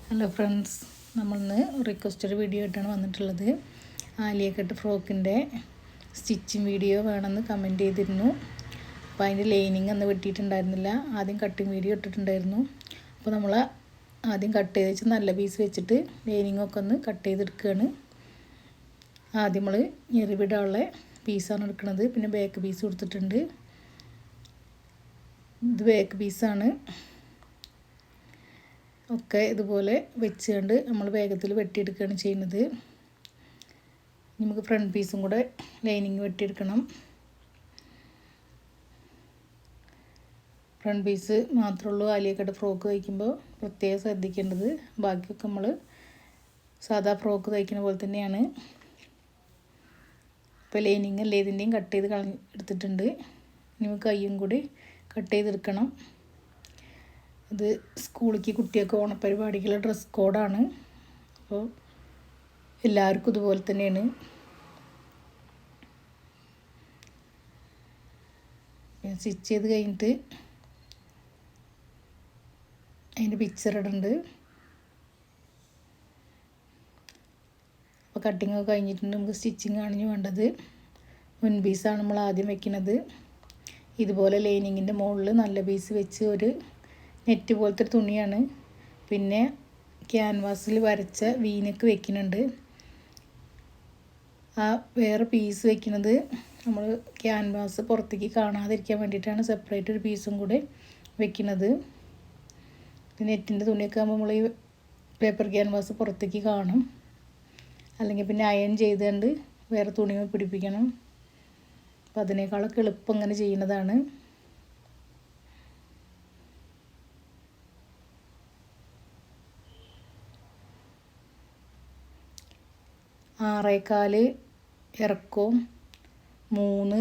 Hello friends, നമ്മളിന്ന് requested video ആയിട്ടാണ് വന്നിട്ടുള്ളത്. ആലിയ കട്ട് ഫ്രോക്കിൻ്റെ സ്റ്റിച്ചിങ് വീഡിയോ വേണമെന്ന് കമൻറ്റ് ചെയ്തിരുന്നു. അപ്പോൾ അതിൻ്റെ ലൈനിങ് അന്ന് വെട്ടിയിട്ടുണ്ടായിരുന്നില്ല. ആദ്യം കട്ടിങ് വീഡിയോ ഇട്ടിട്ടുണ്ടായിരുന്നു. അപ്പോൾ നമ്മൾ ആദ്യം കട്ട് ചെയ്ത് വെച്ച് നല്ല പീസ് വെച്ചിട്ട് ലൈനിങ്ങൊക്കെ ഒന്ന് കട്ട് ചെയ്തെടുക്കുകയാണ്. ആദ്യം നമ്മൾ ഞെറിവിടാനുള്ള പീസാണ് എടുക്കുന്നത്. പിന്നെ ബാക്ക് പീസ് കൊടുത്തിട്ടുണ്ട്. ഇത് ബാക്ക് പീസാണ്. ഒക്കെ ഇതുപോലെ വെച്ചുകൊണ്ട് നമ്മൾ വേഗത്തിൽ വെട്ടിയെടുക്കുകയാണ് ചെയ്യുന്നത്. നമുക്ക് ഫ്രണ്ട് പീസും കൂടെ ലൈനിങ് വെട്ടിയെടുക്കണം. ഫ്രണ്ട് പീസ് മാത്രമേ ഉള്ളൂ ആലിയ കട്ട് ഫ്രോക്ക് തയ്ക്കുമ്പോൾ പ്രത്യേകം ശ്രദ്ധിക്കേണ്ടത്. ബാക്കിയൊക്കെ നമ്മൾ സാധാ ഫ്രോക്ക് തയ്ക്കുന്ന പോലെ തന്നെയാണ്. ഇപ്പോൾ ലൈനിങ് അല്ലേ ഇതിൻ്റെയും കട്ട് ചെയ്ത് എടുത്തിട്ടുണ്ട്. നമുക്ക് കയ്യും കൂടി കട്ട് ചെയ്തെടുക്കണം. ഇത് സ്കൂളിലേക്ക് കുട്ടിയൊക്കെ ഓണപ്പരിപാടിക്കുള്ള ഡ്രസ് കോഡാണ്. അപ്പോൾ എല്ലാവർക്കും ഇതുപോലെ തന്നെയാണ്. സ്റ്റിച്ച് ചെയ്ത് കഴിഞ്ഞിട്ട് അതിൻ്റെ പിക്ചർ ഇടുന്നുണ്ട്. അപ്പോൾ കട്ടിങ് ഒക്കെ കഴിഞ്ഞിട്ടുണ്ട്. നമുക്ക് സ്റ്റിച്ചിങ് ആണ് വേണ്ടത്. മുൻപീസാണ് നമ്മൾ ആദ്യം വെക്കുന്നത്. ഇതുപോലെ ലൈനിങ്ങിൻ്റെ മുകളിൽ നല്ല പീസ് വെച്ച് ഒരു നെറ്റ് പോലത്തെ തുണിയാണ്. പിന്നെ ക്യാൻവാസിൽ വരച്ച വീനക്ക് വെക്കുന്നുണ്ട്. ആ വേറെ പീസ് വെക്കുന്നത് നമ്മൾ ക്യാൻവാസ് പുറത്തേക്ക് കാണാതിരിക്കാൻ വേണ്ടിയിട്ടാണ് സെപ്പറേറ്റ് ഒരു പീസും കൂടെ വെക്കുന്നത്. നെറ്റിൻ്റെ തുണിയൊക്കെ ആകുമ്പോൾ നമ്മൾ ഈ പേപ്പർ ക്യാൻവാസ് പുറത്തേക്ക് കാണും. അല്ലെങ്കിൽ പിന്നെ അയൺ ചെയ്തുകൊണ്ട് വേറെ തുണി പിടിപ്പിക്കണം. അപ്പോൾ അതിനേക്കാളൊക്കെ എളുപ്പം ഇങ്ങനെ ചെയ്യുന്നതാണ്. ആറേകാല് ഇറക്കവും 3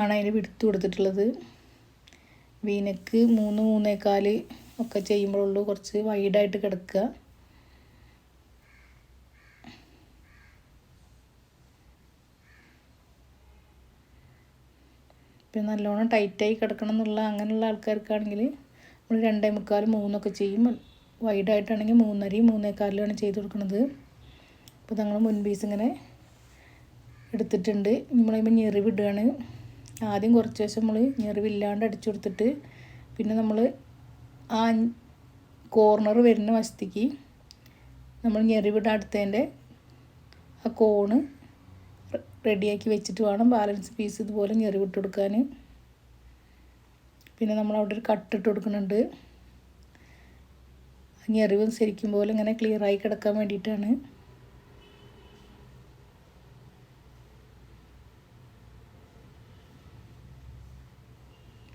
ആണ് അതിന് വിടുത്ത് കൊടുത്തിട്ടുള്ളത്. വീനക്ക് 3, 3.25 ഒക്കെ ചെയ്യുമ്പോഴുള്ളൂ കുറച്ച് വൈഡായിട്ട് കിടക്കുക. പിന്നെ നല്ലോണം ടൈറ്റായി കിടക്കണം എന്നുള്ള അങ്ങനെയുള്ള ആൾക്കാർക്കാണെങ്കിൽ നമ്മൾ 2.25, 3 ചെയ്യും. വൈഡായിട്ടാണെങ്കിൽ 3.5, 3.25 ചെയ്ത് കൊടുക്കുന്നത്. അപ്പോൾ ഞങ്ങൾ മുൻപീസ് ഇങ്ങനെ എടുത്തിട്ടുണ്ട്. നമ്മളതിപ്പോൾ ഞെറിവിടുകയാണ്. ആദ്യം കുറച്ച് വശം നമ്മൾ ഞെറിവില്ലാണ്ട് അടിച്ചു കൊടുത്തിട്ട് പിന്നെ നമ്മൾ ആ കോർണർ വരുന്ന വശത്തേക്ക് നമ്മൾ ഞെറിവിടാൻ എടുത്തതിൻ്റെ ആ കോണ് റെഡിയാക്കി വെച്ചിട്ട് വേണം ബാലൻസ് പീസ് ഇതുപോലെ ഞെറിവിട്ട് കൊടുക്കാൻ. പിന്നെ നമ്മൾ അവിടെ ഒരു കട്ടിട്ട് കൊടുക്കുന്നുണ്ട്. ഞെറിവ് ശരിക്കും പോലെ ഇങ്ങനെ ക്ലിയറായി കിടക്കാൻ വേണ്ടിയിട്ടാണ്.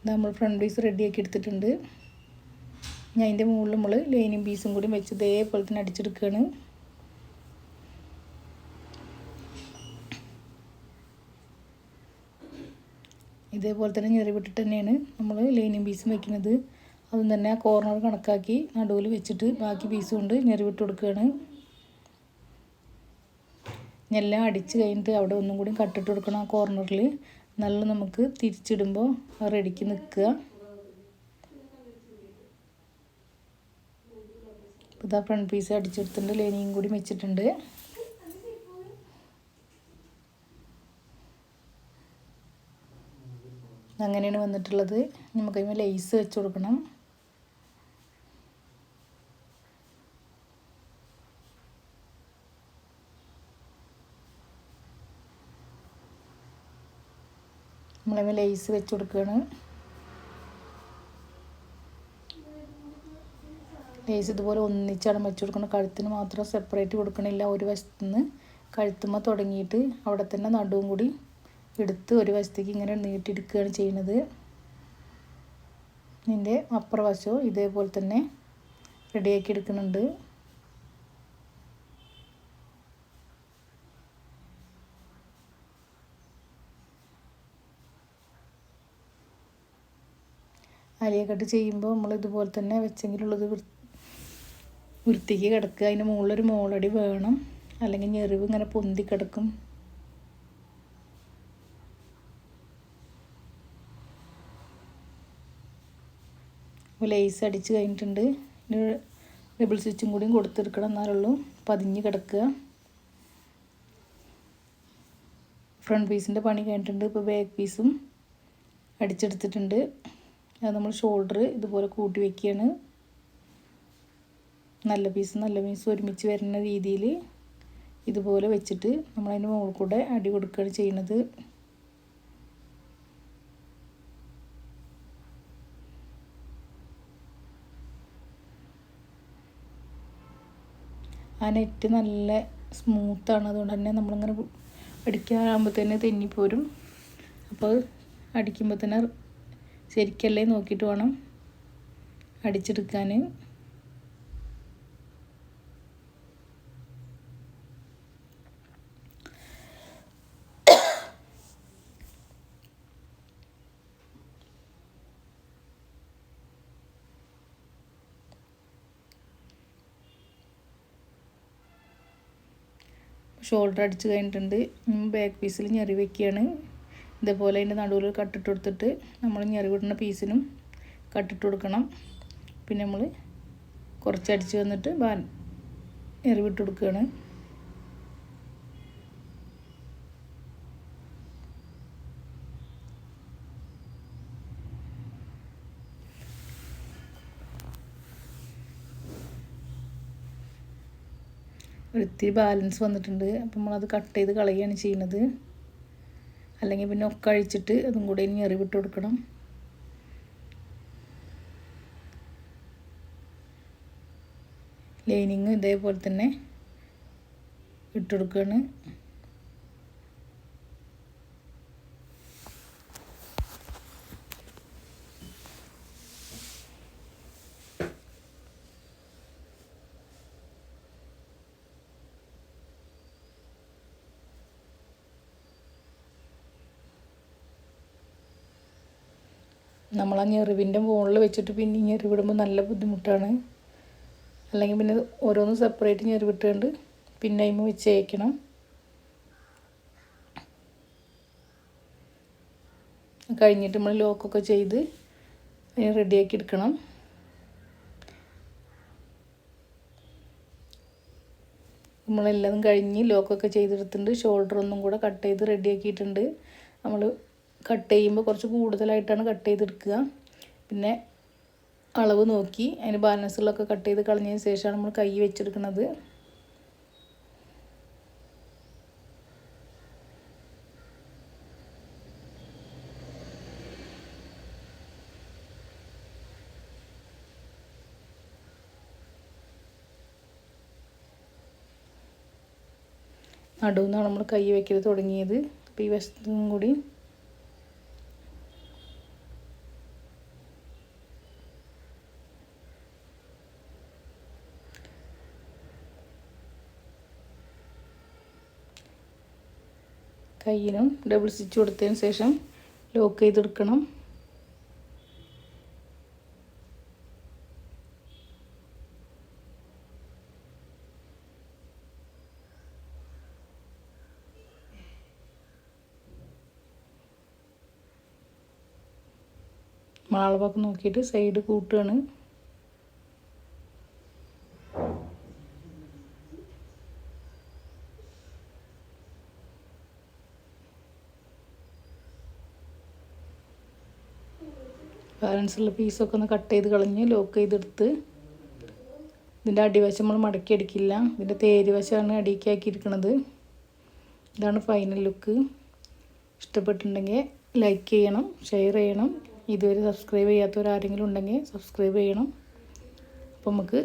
നമ്മൾ ഫ്രണ്ട് പീസ് റെഡിയാക്കി എടുത്തിട്ടുണ്ട്. ഞാൻ അതിൻ്റെ മുകളിൽ നമ്മൾ ലൈനിങ് പീസും കൂടി വെച്ച് ഇതേപോലെ തന്നെ അടിച്ചെടുക്കുകയാണ്. ഇതേപോലെ തന്നെ ഞെറിവിട്ടിട്ട് തന്നെയാണ് നമ്മൾ ലൈനിങ് പീസും വെക്കുന്നത്. അതും തന്നെ ആ കോർണർ കണക്കാക്കി നടുവിൽ വെച്ചിട്ട് ബാക്കി പീസ് കൊണ്ട് ഞെറിവിട്ട് കൊടുക്കുകയാണ്. എല്ലാം അടിച്ച് കഴിഞ്ഞിട്ട് അവിടെ ഒന്നും കൂടി കട്ടിട്ട് കൊടുക്കണം. ആ കോർണറിൽ നല്ല നമുക്ക് തിരിച്ചിടുമ്പോൾ ആ റെഡിക്ക് നിൽക്കുക. ഇപ്പോൾ ഇതാ ഫ്രണ്ട് പീസ് അടിച്ചെടുത്തിട്ടുണ്ട്. ലൈനിങ് കൂടി വെച്ചിട്ടുണ്ട്. അങ്ങനെയാണ് വന്നിട്ടുള്ളത്. നമുക്കതിന് ലേസ് വെച്ച് കൊടുക്കണം. നമ്മളതിന് ലേസ് വെച്ച് കൊടുക്കുകയാണ്. ലേസ് ഇതുപോലെ ഒന്നിച്ചാണ് വെച്ച് കൊടുക്കണം. കഴുത്തിന് മാത്രം സെപ്പറേറ്റ് കൊടുക്കണില്ല. ഒരു വശത്തുനിന്ന് കഴുത്തുമ്മ തുടങ്ങിയിട്ട് അവിടെ തന്നെ നടുവും കൂടി എടുത്ത് ഒരു വശത്തേക്ക് ഇങ്ങനെ നീട്ടിയെടുക്കുകയാണ് ചെയ്യുന്നത്. ഇതിൻ്റെ അപ്പുറ വശവും ഇതേപോലെ തന്നെ റെഡിയാക്കി എടുക്കുന്നുണ്ട്. ആലിയ കട്ട് ചെയ്യുമ്പോൾ നമ്മൾ ഇതുപോലെ തന്നെ വെച്ചെങ്കിലുള്ളത് വൃത്തിക്ക് കിടക്കുക. അതിന് മുകളിലൊരു മോളടി വേണം, അല്ലെങ്കിൽ ഞെറിവ് ഇങ്ങനെ പൊന്തി കിടക്കും. അപ്പോൾ ലേസ് അടിച്ച് കഴിഞ്ഞിട്ടുണ്ട്. ഇനി ഡബിൾ സ്റ്റിച്ചും കൂടിയും കൊടുത്തെടുക്കണം, എന്നാലുള്ളൂ പതിഞ്ഞ് കിടക്കുക. ഫ്രണ്ട് പീസിൻ്റെ പണി കഴിഞ്ഞിട്ടുണ്ട്. ഇപ്പോൾ ബാക്ക് പീസും അടിച്ചെടുത്തിട്ടുണ്ട്. അത് നമ്മൾ ഷോൾഡർ ഇതുപോലെ കൂട്ടി വയ്ക്കുകയാണ്. നല്ല പീസ് ഒരുമിച്ച് വരുന്ന രീതിയിൽ ഇതുപോലെ വെച്ചിട്ട് നമ്മളതിൻ്റെ മുകളിൽ കൂടെ അടി കൊടുക്കുകയാണ് ചെയ്യുന്നത്. ആ നെറ്റ് നല്ല സ്മൂത്താണ്, അതുകൊണ്ട് തന്നെ നമ്മളിങ്ങനെ അടിക്കാനാകുമ്പോൾ തന്നെ തെന്നിപ്പോരും. അപ്പോൾ അടിക്കുമ്പോൾ തന്നെ ശരിക്കല്ലേ നോക്കിയിട്ട് വേണം അടിച്ചെടുക്കാൻ. ഷോൾഡർ അടിച്ച് കഴിഞ്ഞിട്ടുണ്ട്. ബാക്ക് പീസിൽ ഞെറി വയ്ക്കുകയാണ്. ഇതേപോലെ അതിൻ്റെ നടുവിൽ കട്ടിട്ട് കൊടുത്തിട്ട് നമ്മൾ ഞെറി വിടുന്ന പീസിനും കട്ടിട്ട് കൊടുക്കണം. പിന്നെ നമ്മൾ കുറച്ച് അടിച്ച് വന്നിട്ട് ഞെറി വിട്ട് കൊടുക്കുകയാണ്. ഒരിത്തിരി ബാലൻസ് വന്നിട്ടുണ്ട്. അപ്പം നമ്മളത് കട്ട് ചെയ്ത് കളയുകയാണ് ചെയ്യുന്നത്. അല്ലെങ്കിൽ പിന്നെ ഒക്കെ അഴിച്ചിട്ട് അതും കൂടെ ഇനി എറിവിട്ട് കൊടുക്കണം. ലൈനിങ് ഇതേപോലെ തന്നെ ഇട്ട് കൊടുക്കുകയാണ്. നമ്മൾ ആ ഞെറിവിൻ്റെ മുകളിൽ വെച്ചിട്ട് പിന്നെ ഞെറിവിടുമ്പോൾ നല്ല ബുദ്ധിമുട്ടാണ്. അല്ലെങ്കിൽ പിന്നെ ഓരോന്ന് സെപ്പറേറ്റ് ഞെറിവിട്ടുകൊണ്ട് പിന്നെ അതിന് വെച്ച് അയക്കണം. കഴിഞ്ഞിട്ട് നമ്മൾ ലോക്കൊക്കെ ചെയ്ത് അതിന് റെഡിയാക്കി എടുക്കണം. നമ്മളെല്ലാം കഴിഞ്ഞ് ലോക്കൊക്കെ ചെയ്തെടുത്തിട്ടുണ്ട്. ഷോൾഡർ ഒന്നും കൂടെ കട്ട് ചെയ്ത് റെഡിയാക്കിയിട്ടുണ്ട്. നമ്മൾ കട്ട് ചെയ്യുമ്പോൾ കുറച്ച് കൂടുതലായിട്ടാണ് കട്ട് ചെയ്തെടുക്കുക. പിന്നെ അളവ് നോക്കി അതിന് ബാലൻസുകളൊക്കെ കട്ട് ചെയ്ത് കളഞ്ഞതിന് ശേഷമാണ് നമ്മൾ കൈ വെച്ചെടുക്കുന്നത്. നടുവിൽ നിന്നാണ് നമ്മൾ കൈ വയ്ക്കൽ തുടങ്ങിയത്. അപ്പോൾ ഈ വശത്തും കൂടി കയ്യിനും ഡബിൾ സ്റ്റിച്ച് കൊടുത്തതിന് ശേഷം ലോക്ക് ചെയ്തെടുക്കണം. അളവൊക്കെ നോക്കിയിട്ട് സൈഡ് കൂട്ടുകയാണ്. ബാലൻസുള്ള പീസൊക്കെ ഒന്ന് കട്ട് ചെയ്ത് കളഞ്ഞ് ലോക്ക് ചെയ്തെടുത്ത് ഇതിൻ്റെ അടിവശം നമ്മൾ മടക്കി അടിക്കില്ല. ഇതിൻ്റെ തേര് വശമാണ് അടിക്കാക്കിയിരിക്കുന്നത്. ഇതാണ് ഫൈനൽ ലുക്ക്. ഇഷ്ടപ്പെട്ടിട്ടുണ്ടെങ്കിൽ ലൈക്ക് ചെയ്യണം, ഷെയർ ചെയ്യണം. ഇതുവരെ സബ്സ്ക്രൈബ് ചെയ്യാത്തവരാരെങ്കിലും ഉണ്ടെങ്കിൽ സബ്സ്ക്രൈബ് ചെയ്യണം. അപ്പോൾ നമുക്ക്